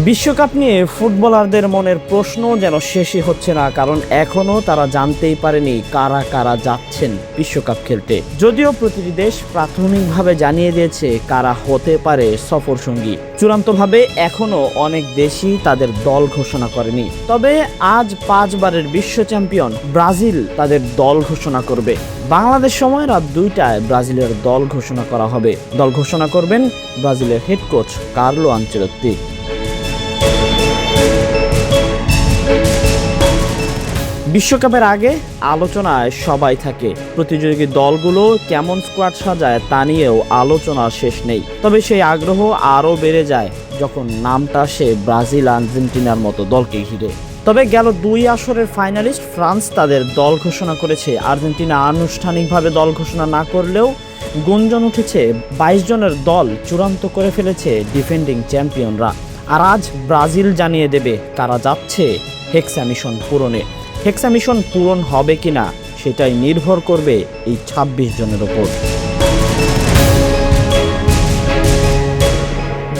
বিশ্বকাপ নিয়ে ফুটবলারদের মনের প্রশ্ন যেন শেষই হচ্ছে না, কারণ এখনো তারা জানতেই পারেনি কারা কারা যাচ্ছেন বিশ্বকাপ খেলতে। যদিও প্রতিটি দেশ প্রাথমিকভাবে জানিয়ে দিয়েছে কারা হতে পারে সফর সঙ্গী, চূড়ান্তভাবে এখনো অনেক দেশই তাদের দল ঘোষণা করেনি। তবে আজ 5 বারের বিশ্ব চ্যাম্পিয়ন ব্রাজিল তাদের দল ঘোষণা করবে। বাংলাদেশ সময় রাত 2টায় ব্রাজিলের দল ঘোষণা করা হবে। দল ঘোষণা করবেন ব্রাজিলের হেড কোচ কার্লো আনচেলত্তি। বিশ্বকাপের আগে আলোচনায় সবাই থাকে, প্রতিযোগী দলগুলো কেমন স্কোয়াড সাজায় তা নিয়েও আলোচনার শেষ নেই। তবে সেই আগ্রহ আরও বেড়ে যায় যখন নামটা আসে ব্রাজিল আর্জেন্টিনার মতো দলকে ঘিরে। তবে গেল 2 আসরের ফাইনালিস্ট ফ্রান্স তাদের দল ঘোষণা করেছে। আর্জেন্টিনা আনুষ্ঠানিকভাবে দল ঘোষণা না করলেও গুঞ্জন উঠেছে 22 জনের দল চূড়ান্ত করে ফেলেছে ডিফেন্ডিং চ্যাম্পিয়নরা। আর আজ ব্রাজিল জানিয়ে দেবে কারা যাচ্ছে হেক্সা মিশন পূরণে। হেক্সা মিশন পূরণ হবে কিনা সেটাই নির্ভর করবে এই 26 জনের ওপর।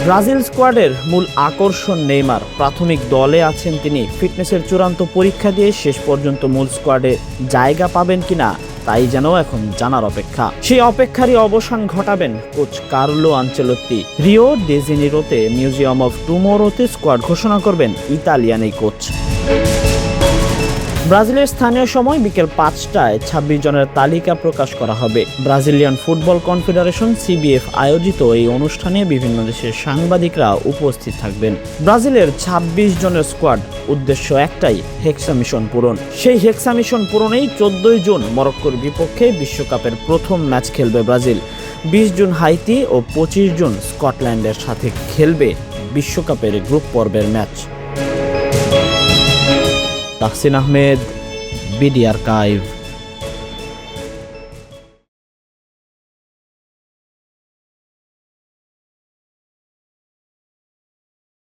ব্রাজিল স্কোয়াডের মূল আকর্ষণ নেইমার। প্রাথমিক দলে আছেন তিনি। ফিটনেসের চূড়ান্ত পরীক্ষা দিয়ে শেষ পর্যন্ত মূল স্কোয়াডে জায়গা পাবেন কিনা তাই যেন এখন জানার অপেক্ষা। সেই অপেক্ষারই অবসান ঘটাবেন coach Carlo Ancelotti. Rio de জেনিরোতে মিউজিয়াম অফ টুমোরোতে স্কোয়াড ঘোষণা করবেন ইতালিয়ান এই কোচ। ব্রাজিলের স্থানীয় সময় বিকেল 5টায় 26 জনের তালিকা প্রকাশ করা হবে। ব্রাজিলিয়ান ফুটবল কনফেডারেশন সিবিএফ আয়োজিত এই অনুষ্ঠানে বিভিন্ন দেশের সাংবাদিকরা উপস্থিত থাকবেন। ব্রাজিলের 26 জনের স্কোয়াড, উদ্দেশ্য একটাই, হেক্সা মিশন পূরণ। সেই হেক্সা মিশন পূরণেই 14 জুন মরক্কোর বিপক্ষে বিশ্বকাপের প্রথম ম্যাচ খেলবে ব্রাজিল। 20 জুন হাইতি ও 25 জুন স্কটল্যান্ডের সাথে খেলবে বিশ্বকাপের গ্রুপ পর্বের match. Tahsin Ahmed, BD archive.